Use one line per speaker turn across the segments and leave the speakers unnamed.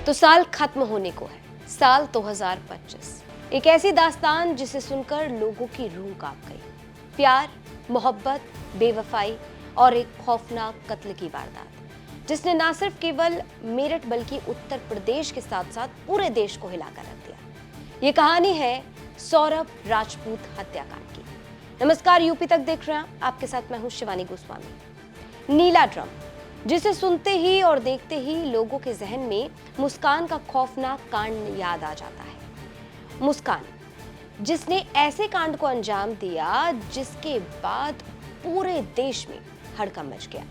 तो साल खत्म होने को है, साल 2025। एक ऐसी दास्तान जिसे सुनकर लोगों की रूह कांप गई। प्यार, मोहब्बत, बेवफाई और एक खौफनाक कत्ल की वारदात जिसने ना सिर्फ केवल मेरठ बल्कि उत्तर प्रदेश के साथ साथ पूरे देश को हिलाकर रख दिया। ये कहानी है सौरभ राजपूत हत्याकांड की। नमस्कार, यूपी तक देख रहे हैं, आपके साथ मैं हूं शिवानी गोस्वामी। नीला ड्रम, जिसे सुनते ही और देखते ही लोगों के जहन में मुस्कान का खौफनाक कांड याद आ जाता है। मुस्कान, जिसने ऐसे कांड को अंजाम दिया जिसके बाद पूरे देश में हड़कंप मच गया।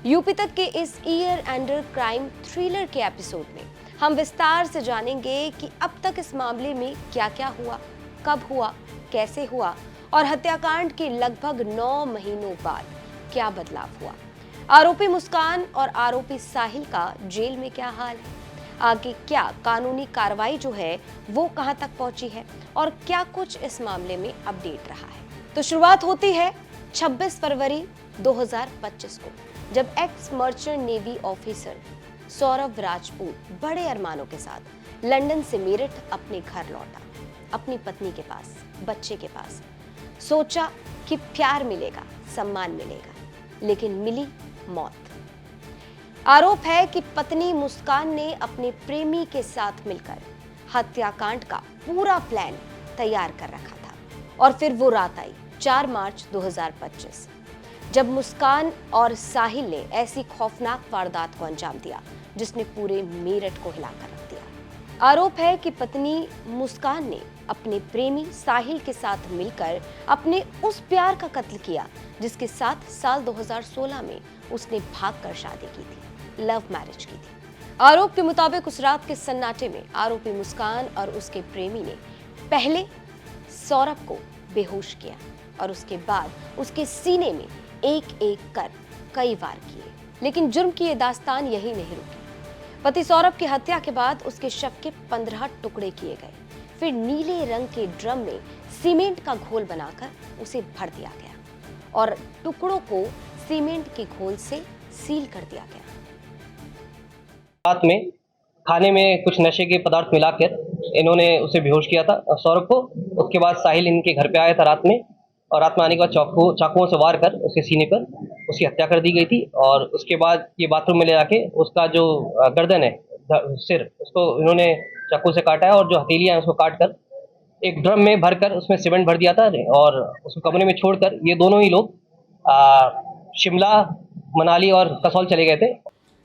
यूपी तक के इस ईयर एंडर क्राइम थ्रिलर के एपिसोड में हम विस्तार से जानेंगे कि अब तक इस मामले में क्या क्या हुआ, कब हुआ, कैसे हुआ और हत्याकांड के लगभग 9 महीनों बाद क्या बदलाव हुआ। आरोपी मुस्कान और आरोपी साहिल का जेल में क्या हाल है, आगे क्या कानूनी कार्रवाई जो है वो कहां तक पहुंची है और क्या कुछ इस मामले में अपडेट रहा है। तो शुरुआत होती है 26 फरवरी 2025 को, जब x merchant navy officer Saurabh Rajput बड़े अरमानों के साथ लंदन से मेरठ अपने घर लौटा, अपनी पत्नी के पास, बच्चे के पास। सोचा कि प्यार मिलेगा, सम्मान मिलेगा, लेकिन मिली मौत। आरोप है कि पत्नी मुस्कान ने अपने प्रेमी के साथ मिलकर हत्याकांड का पूरा प्लान तैयार कर रखा था। और फिर वो रात आई 4 मार्च 2025, जब मुस्कान और साहिल ने ऐसी खौफनाक वारदात को अंजाम दिया जिसने पूरे मेरठ को हिलाकर रख दिया। आरोप है कि पत्नी मुस्कान ने अपने प्रेमी साहिल के साथ मिलकर अपने उस प्यार का कत्ल किया जिसके साथ साल 2016 में उसने भागकर शादी की थी, लव मैरिज की थी। आरोप के मुताबिक उस रात के सन्नाटे में आरोपी मुस्कान और उसके प्रेमी ने पहले सौरभ को बेहोश किया और उसके बाद उसके सीने में एक एक कर कई वार किए। लेकिन जुर्म की ये दास्तान यही नहीं रुकी। पति सौरभ की हत्या के बाद उसके शव के 15 टुकड़े किए गए। फिर नीले रंग के ड्रम में सीमेंट का घोल बनाकर उसे भर दिया गया और टुकड़ों को सीमेंट के घोल से सील कर दिया गया।
रात में खाने में कुछ नशे के पदार्थ मिलाकर इन्होंने उसे बेहोश किया था सौरभ को। उसके बाद साहिल इनके घर पे आया था रात में, और रात में आने के बाद चाकुओं से वार कर उसके सीने पर उसकी हत्या कर दी गई थी। और उसके बाद ये बाथरूम में ले जाके उसका जो गर्दन है, सिर, उसको इन्होंने चाकू से काटा है और जो हथेलियां हैं उसको काट कर एक ड्रम में भरकर उसमें सीमेंट भर दिया था और उसको कमरे में छोड़कर ये दोनों ही लोग शिमला, मनाली और कसौल चले गए थे।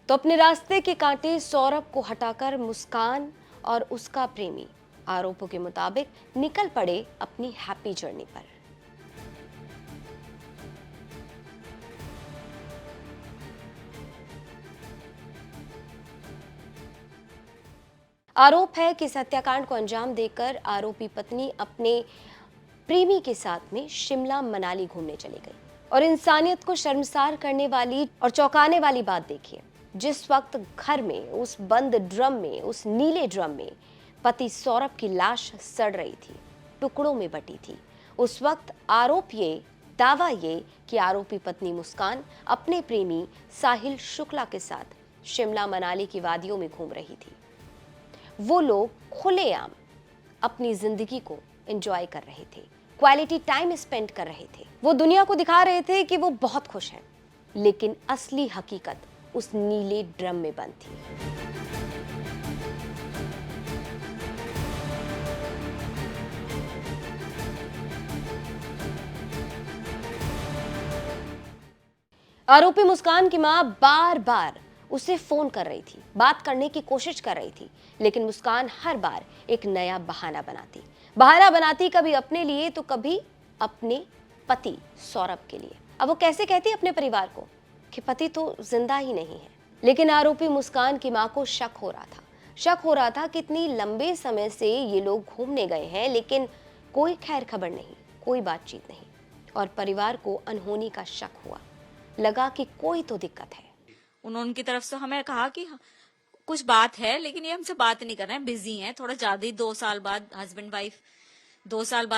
तो अपने रास्ते के कांटे सौरभ को हटाकर मुस्कान और उसका प्रेमी आरोपों के मुताबिक निकल पड़े अपनी हैप्पी जर्नी पर। आरोप है कि इस हत्याकांड को अंजाम देकर आरोपी पत्नी अपने प्रेमी के साथ में शिमला, मनाली घूमने चली गई। और इंसानियत को शर्मसार करने वाली और चौंकाने वाली बात देखिए, जिस वक्त घर में उस बंद ड्रम में, उस नीले ड्रम में पति सौरभ की लाश सड़ रही थी, टुकड़ों में बटी थी, उस वक्त दावा ये कि आरोपी पत्नी मुस्कान अपने प्रेमी साहिल शुक्ला के साथ शिमला, मनाली की वादियों में घूम रही थी। वो लोग खुलेआम अपनी जिंदगी को एंजॉय कर रहे थे, क्वालिटी टाइम स्पेंड कर रहे थे। वो दुनिया को दिखा रहे थे कि वो बहुत खुश हैं, लेकिन असली हकीकत उस नीले ड्रम में बंद थी। आरोपी मुस्कान की मां बार बार उसे फोन कर रही थी, बात करने की कोशिश कर रही थी, लेकिन मुस्कान हर बार एक नया बहाना बनाती, कभी अपने लिए तो कभी अपने पति सौरभ के लिए। अब वो कैसे कहती अपने परिवार को कि पति तो जिंदा ही नहीं है। लेकिन आरोपी मुस्कान की मां को शक हो रहा था कि इतनी लंबे समय से ये लोग घूमने गए हैं, लेकिन कोई खैर खबर नहीं, कोई बातचीत नहीं, और परिवार को अनहोनी का शक हुआ। लगा कि कोई तो दिक्कत है।
उनकी तरफ से हमें कहा कि कुछ बात है, लेकिन ये हमसे बात नहीं कर रहे हैं, बिजी हैं, थोड़ा ज्यादा ही 2 साल बाद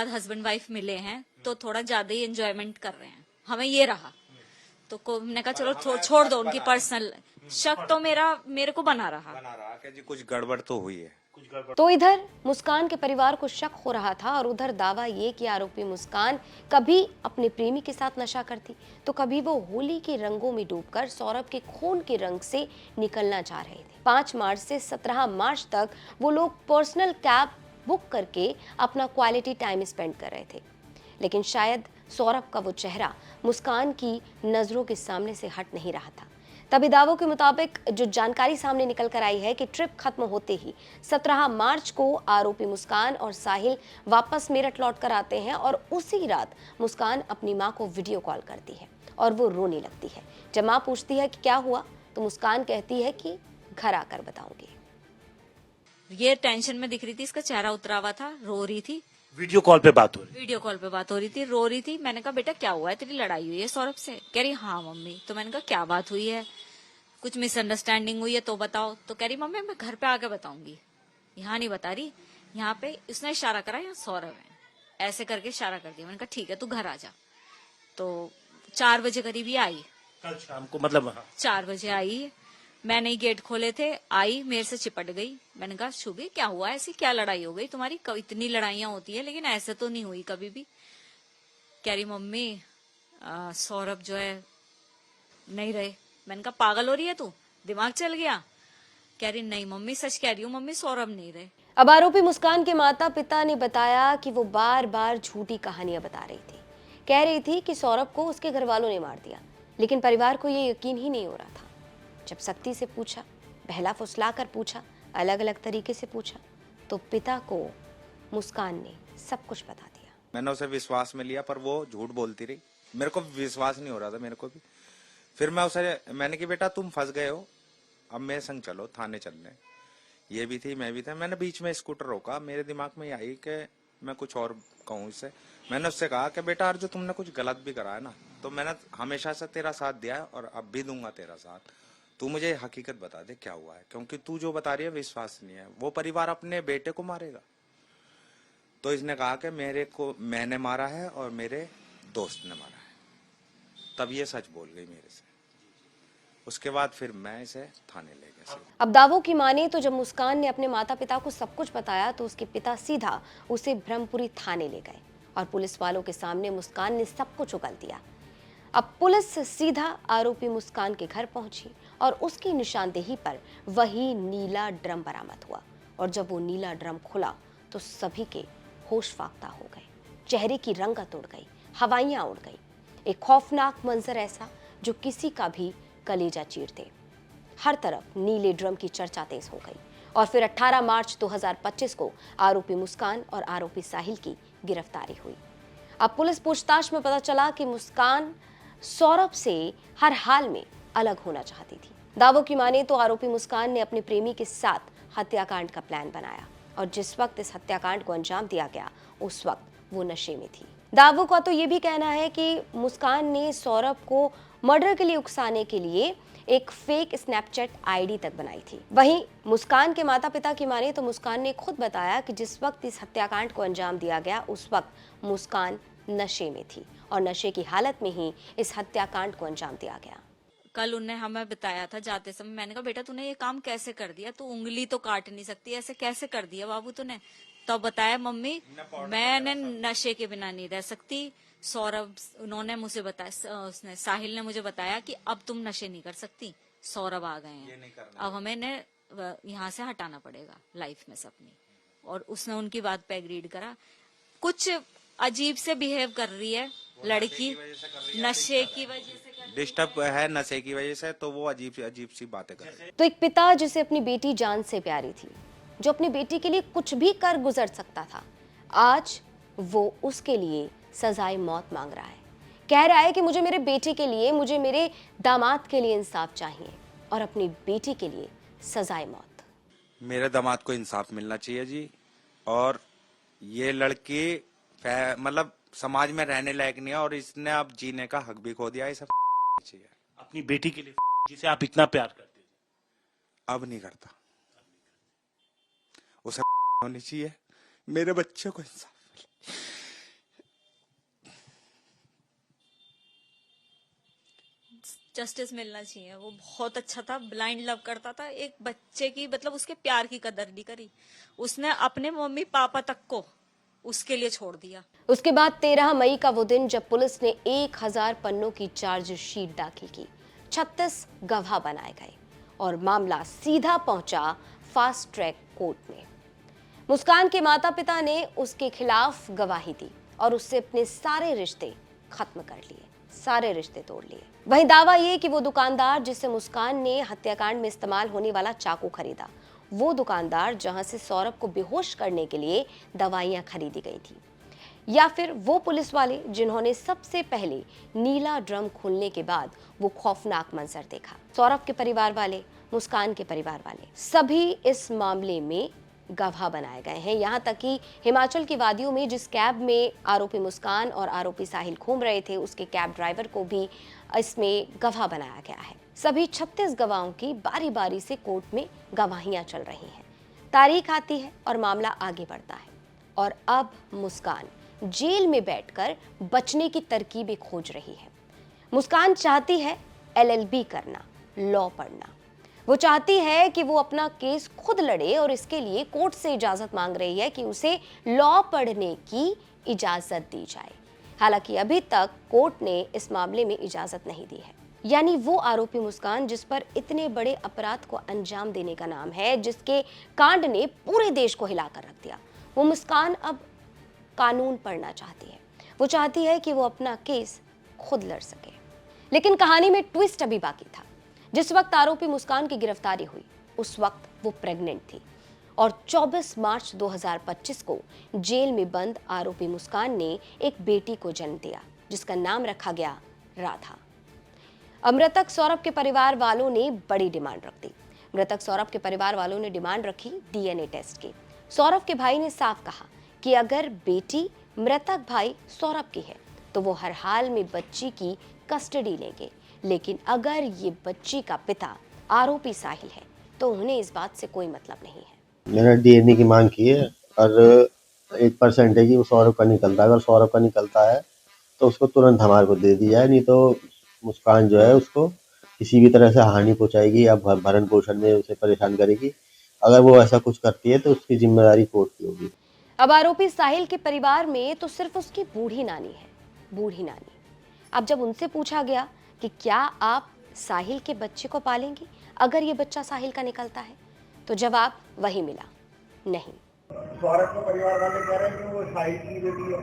हस्बैंड वाइफ मिले हैं, तो थोड़ा ज्यादा ही एंजॉयमेंट कर रहे हैं। हमें ये रहा, तो हमने कहा चलो छोड़ दो उनकी पर्सनल शक तो मेरे को बना रहा
कि जी कुछ गड़बड़ तो हुई है।
तो इधर मुस्कान के परिवार को शक हो रहा था और उधर दावा ये कि आरोपी मुस्कान कभी अपने प्रेमी के साथ नशा करती तो कभी वो होली के रंगों में डूबकर सौरभ के खून के रंग से निकलना चाह रहे थे। 5 मार्च से 17 मार्च तक वो लोग पर्सनल कैब बुक करके अपना क्वालिटी टाइम स्पेंड कर रहे थे, लेकिन शायद सौरभ का वो चेहरा मुस्कान की नजरों के सामने से हट नहीं रहा था। तभी दावों के मुताबिक जो जानकारी सामने निकल कर आई है कि ट्रिप खत्म होते ही 17 मार्च को आरोपी मुस्कान और साहिल वापस मेरठ लौट कर आते हैं और उसी रात मुस्कान अपनी मां को वीडियो कॉल करती है और वो रोने लगती है। जब मां पूछती है कि क्या हुआ तो मुस्कान कहती है कि घर आकर बताऊंगी।
ये टेंशन में दिख रही थी, इसका चेहरा उतरा हुआ था, रो रही थी।
वीडियो कॉल पे बात हो रही।
वीडियो कॉल पे बात हो रही थी, रो रही थी। मैंने कहा बेटा क्या हुआ है, तेरी लड़ाई हुई है सौरभ से? कह रही हाँ मम्मी। तो मैंने कहा क्या बात हुई है, कुछ मिसअंडरस्टैंडिंग हुई है तो बताओ। तो कह रही मम्मी मैं घर पे आके बताऊंगी। यहाँ नहीं बता रही, यहाँ पे उसने इशारा करा यहाँ सौरभ है, ऐसे करके इशारा कर दिया। मैंने कहा ठीक है तू घर आ जा। तो 4 बजे करीब ही आई,
कल शाम को मतलब हाँ।
4 बजे आई। मैंने ही गेट खोले थे, आई मेरे से चिपट गई। मैंने कहा शुभी क्या हुआ, ऐसी क्या लड़ाई हो गई तुम्हारी? इतनी लड़ाइयां होती है लेकिन ऐसे तो नहीं हुई कभी भी। कह रही मम्मी सौरभ जो है नहीं रहे। मैंने कहा पागल हो रही है तू, दिमाग चल गया? कह रही नहीं मम्मी सच कह रही हूँ मम्मी, सौरभ नहीं रहे।
अब आरोपी मुस्कान के माता पिता ने बताया कि वो बार बार झूठी कहानियां बता रही थी। कह रही थी कि सौरभ को उसके घर वालों ने मार दिया, लेकिन परिवार को ये यकीन ही नहीं हो रहा था। जब सख्ती से पूछा, बहला फुसला कर पूछा, अलग अलग तरीके से पूछा, तो पिता को मुस्कान ने सब कुछ बता दिया।
मैंने उसे विश्वास में लिया पर वो झूठ बोलती रही, मेरे को विश्वास नहीं हो रहा था मेरे को भी। फिर मैंने कि बेटा तुम फंस गए हो, अब मेरे संग चलो थाने चलने। ये भी थी मैं भी था। मैंने बीच में स्कूटर रोका, मेरे दिमाग में ये आई कि मैं कुछ और कहूँ इससे। मैंने उससे कहा कि बेटा अर्जुन तुमने कुछ गलत भी करा है ना, तो मैंने हमेशा से तेरा साथ दिया है और अब भी दूंगा तेरा साथ। तू मुझे हकीकत बता दे क्या हुआ है, क्योंकि तू जो बता रही है विश्वास नहीं है। वो परिवार अपने बेटे को मारेगा। तो इसने कहा कि मैंने मारा है और मेरे दोस्त ने मारा है। तब ये सच बोल गई मेरे से। उसके बाद फिर मैं इसे थाने ले गया।
अब दावों की माने तो जब मुस्कान ने अपने माता पिता को सब कुछ बताया तो उसके पिता सीधा उसे ब्रह्मपुरी थाने ले गए और पुलिस वालों के सामने मुस्कान ने सब कुछ उगल दिया। अब पुलिस सीधा आरोपी मुस्कान के घर पहुंची और उसकी निशानदेही पर वही नीला ड्रम बरामद हुआ और जब वो नीला ड्रम खुला तो सभी के होश फाख्ता हो गए। चेहरे की रंगत उड़ गई, हवाइयां उड़ गई। एक खौफनाक मंजर ऐसा जो किसी का भी कलेजा चीर दे। हर तरफ नीले ड्रम की चर्चा तेज हो गई और फिर 18 मार्च 2025 को आरोपी मुस्कान और आरोपी साहिल की गिरफ्तारी हुई। अब पुलिस पूछताछ में पता चला कि मुस्कान सौरभ से हर हाल में अलग होना चाहती थी। दावों की माने तो आरोपी मुस्कान ने अपने प्रेमी के साथ हत्याकांड का प्लान बनाया और जिस वक्त इस हत्याकांड को अंजाम दिया गया उस वक्त वो नशे में थी। दावों का तो ये भी कहना है कि मुस्कान ने सौरभ को मर्डर के लिए उकसाने के लिए एक फेक स्नैपचैट आईडी तक बनाई थी। वहीं मुस्कान के माता पिता की माने तो मुस्कान ने खुद बताया कि जिस वक्त इस हत्याकांड को अंजाम दिया गया उस वक्त मुस्कान नशे में थी और नशे की हालत में ही इस हत्याकांड को अंजाम दिया गया।
कल उनने हमें बताया था जाते समय, मैंने कहा बेटा तूने ये काम कैसे कर दिया, तू उंगली तो काट नहीं सकती, ऐसे कैसे कर दिया बाबू तूने? तब बताया मम्मी मैंने नशे के बिना नहीं रह सकती। सौरभ उन्होंने मुझे बताया, उसने साहिल ने मुझे बताया कि अब तुम नशे नहीं कर सकती, सौरभ आ गए हैं, अब हमें यहाँ से हटाना पड़ेगा लाइफ में से अपनी। और उसने उनकी बात पे एग्रीड करा। कुछ अजीब से बिहेव कर रही है लड़की, नशे की वजह से
डिस्टर्ब है नशे की वजह से, तो वो अजीब सी बातें कर रही है।
तो एक पिता जिसे अपनी बेटी जान से प्यारी थी, जो अपनी बेटी के लिए कुछ भी कर गुजर सकता था, आज वो उसके लिए सजाए मौत मांग रहा है। कह रहा है कि मुझे मेरे बेटे के लिए, मुझे मेरे दामाद के लिए इंसाफ चाहिए और अपनी बेटी के लिए सजाए मौत।
मेरे दामाद को इंसाफ मिलना चाहिए जी। और ये लड़की मतलब समाज में रहने लायक नहीं है और इसने अब जीने का हक भी खो दिया है। सब चाहिए
अपनी बेटी के लिए जिसे आप इतना प्यार करते थे,
अब नहीं करता। उसे होनी चाहिए, मेरे बच्चे को इंसाफ।
जस्टिस मिलना चाहिए। वो बहुत अच्छा था, ब्लाइंड लव करता था एक बच्चे की, मतलब उसके प्यार की कदर नहीं करी उसने, अपने मम्मी पापा तक को उसके लिए छोड़ दिया।
उसके बाद 13 मई का वो दिन जब पुलिस ने 1000 पन्नों की चार्जशीट दाखिल की, 36 गवाह बनाए गए और मामला सीधा पहुंचा फास्ट ट्रैक कोर्ट में। मुस्कान के माता पिता ने उसके खिलाफ गवाही दी और उससे अपने सारे रिश्ते खत्म कर लिए, सारे रिश्ते तोड़ लिए। वहीं दावा ये कि वो दुकानदार जिससे मुस्कान ने हत्याकांड में इस्तेमाल होने वाला चाकू खरीदा, वो दुकानदार जहां से सौरभ को बेहोश करने के लिए दवाइयां खरीदी गई थी, या फिर वो पुलिस वाले जिन्होंने सबसे पहले नीला ड्रम खोलने के बाद वो खौफनाक मंजर देखा। सौरभ के परिवार वाले, मुस्कान के परिवार वाले, सभी इस मामले में गवाह बनाए गए हैं। यहाँ तक कि हिमाचल की वादियों में जिस कैब में आरोपी मुस्कान और आरोपी साहिल घूम रहे थे, उसके कैब ड्राइवर को भी इसमें गवाह बनाया गया है। सभी 36 गवाहों की बारी बारी से कोर्ट में गवाहियां चल रही हैं। तारीख आती है और मामला आगे बढ़ता है और अब मुस्कान जेल में बैठकर बचने की तरकीबें खोज रही है। मुस्कान चाहती है LLB करना, लॉ पढ़ना। वो चाहती है कि वो अपना केस खुद लड़े और इसके लिए कोर्ट से इजाजत मांग रही है कि उसे लॉ पढ़ने की इजाजत दी जाए। हालांकि अभी तक कोर्ट ने इस मामले में इजाजत नहीं दी है। यानी वो आरोपी मुस्कान जिस पर इतने बड़े अपराध को अंजाम देने का नाम है, जिसके कांड ने पूरे देश को हिलाकर रख दिया, वो मुस्कान अब कानून पढ़ना चाहती है। वो चाहती है कि वो अपना केस खुद लड़ सके। लेकिन कहानी में ट्विस्ट अभी बाकी था। जिस वक्त आरोपी मुस्कान की गिरफ्तारी हुई, उस वक्त वो प्रेग्नेंट थी और 24 मार्च 2025 को जेल में बंद आरोपी मुस्कान ने एक बेटी को जन्म दिया, जिसका नाम रखा गया राधा। अब मृतक सौरभ के परिवार वालों ने बड़ी डिमांड रख दी। मृतक सौरभ के परिवार वालों ने डिमांड रखी DNA टेस्ट की। सौरभ के भाई ने साफ कहा कि अगर बेटी मृतक भाई सौरभ की है तो वो हर हाल में बच्ची की कस्टडी लेंगे, लेकिन अगर ये बच्ची का पिता आरोपी साहिल है तो उन्हें इस बात से कोई मतलब नहीं है।
मैंने DNA की मांग की है और 1% है कि वो सौरभ का निकलता है। अगर सौरभ का निकलता है तो उसको तुरंत हमारे को दे दिया जाए, नहीं तो मुस्कान जो है उसको किसी भी तरह से हानि पहुंचाएगी या भरण पोषण में उसे परेशान करेगी। अगर वो ऐसा कुछ करती है तो उसकी जिम्मेदारी कोर्ट की होगी।
अब आरोपी साहिल के परिवार में तो सिर्फ उसकी बूढ़ी नानी है, बूढ़ी नानी। अब जब उनसे पूछा गया कि क्या आप साहिल के बच्चे को पालेंगी अगर ये बच्चा साहिल का निकलता है, तो जवाब वही मिला, नहीं।
सौरभ के परिवार वाले कह रहे हैं कि वो साहिल की बेटी है।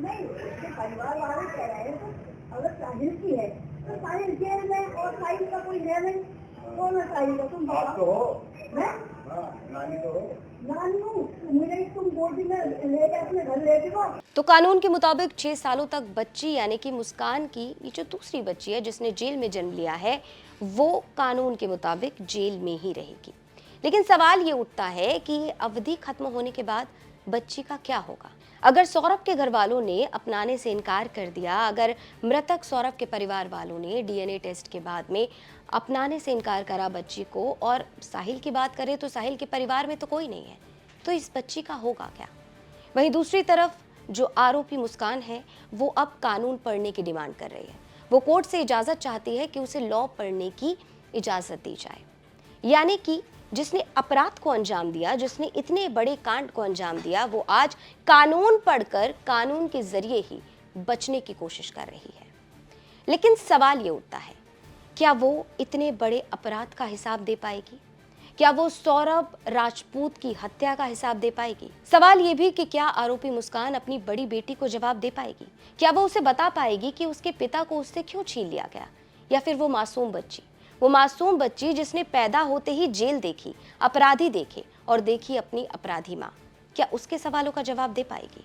नहीं, उसके परिवार वाले कह रहे हैं तो अगर साहिल की है तो साहिल जेल में और साहिल का कोई है नहीं। कौन है साहिल का? तुम
आप तो हो।
मैं?
हाँ, नानी तो हो।
नानी हूँ, मुझे तुम गोदी में लेके अपने घर ले जाओ।
तो कानून के मुताबिक 6 सालों तक बच्ची यानी कि मुस्कान की ये जो दूसरी बच्ची है जिसने जेल में जन्म लिया है, वो कानून के मुताबिक जेल में ही रहेगी। लेकिन सवाल ये उठता है कि ये अवधि खत्म होने के बाद बच्ची का क्या होगा? अगर सौरभ के घर वालों ने अपनाने से इनकार कर दिया, अगर मृतक सौरभ के परिवार वालों ने DNA टेस्ट के बाद में अपनाने से इनकार करा बच्ची को, और साहिल की बात करें तो साहिल के परिवार में तो कोई नहीं है, तो इस बच्ची का होगा क्या? वहीं दूसरी तरफ जो आरोपी मुस्कान है वो अब कानून पढ़ने की डिमांड कर रही है। वो कोर्ट से इजाज़त चाहती है कि उसे लॉ पढ़ने की इजाज़त दी जाए। यानी कि जिसने अपराध को अंजाम दिया, जिसने इतने बड़े कांड को अंजाम दिया, वो आज कानून पढ़कर कानून के जरिए ही बचने की कोशिश कर रही है। लेकिन सवाल ये उठता है, क्या वो इतने बड़े अपराध का हिसाब दे पाएगी? क्या वो सौरभ राजपूत की हत्या का हिसाब दे पाएगी? सवाल ये भी कि क्या आरोपी मुस्कान अपनी बड़ी बेटी को जवाब दे पाएगी? क्या वो उसे बता पाएगी कि उसके पिता को उससे क्यों छीन लिया गया? या फिर वो मासूम बच्ची जिसने पैदा होते ही जेल देखी, अपराधी देखे और देखी अपनी अपराधी माँ, क्या उसके सवालों का जवाब दे पाएगी?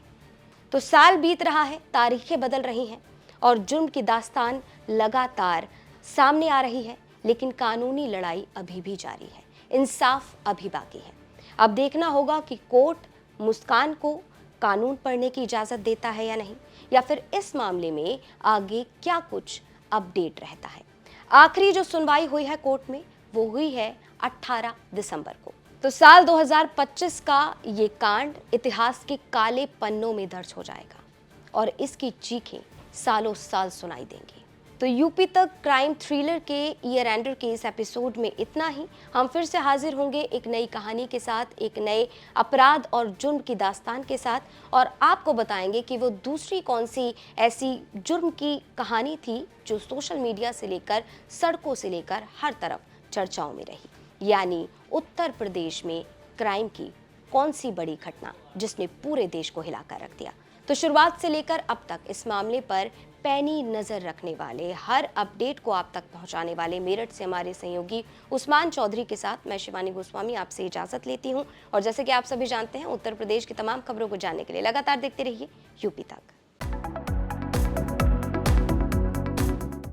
तो साल बीत रहा है, तारीखें बदल रही हैं और जुर्म की दास्तान लगातार सामने आ रही है, लेकिन कानूनी लड़ाई अभी भी जारी है, इंसाफ अभी बाकी है। अब देखना होगा कि कोर्ट मुस्कान को कानून पढ़ने की इजाज़त देता है या नहीं, या फिर इस मामले में आगे क्या कुछ अपडेट रहता है। आखिरी जो सुनवाई हुई है कोर्ट में वो हुई है 18 दिसंबर को। तो साल 2025 का ये कांड इतिहास के काले पन्नों में दर्ज हो जाएगा और इसकी चीखें सालों साल सुनाई देंगी। तो यूपी तक क्राइम थ्रिलर के ईयर एंडर के इस एपिसोड में इतना ही। हम फिर से हाजिर होंगे एक नई कहानी के साथ, एक नए अपराध और जुर्म की दास्तान के साथ, और आपको बताएंगे कि वो दूसरी कौन सी ऐसी जुर्म की कहानी थी जो सोशल मीडिया से लेकर सड़कों से लेकर हर तरफ चर्चाओं में रही। यानी उत्तर प्रदेश में क्राइम की कौन सी बड़ी घटना जिसने पूरे देश को हिलाकर रख दिया। तो शुरुआत से लेकर अब तक इस मामले पर पैनी नजर रखने वाले, हर अपडेट को आप तक पहुंचाने वाले मेरठ से हमारे सहयोगी उस्मान चौधरी के साथ मैं शिवानी गोस्वामी आपसे इजाजत लेती हूं। और जैसे कि आप सभी जानते हैं, उत्तर प्रदेश की तमाम खबरों को जानने के लिए लगातार देखते रहिए यूपी तक।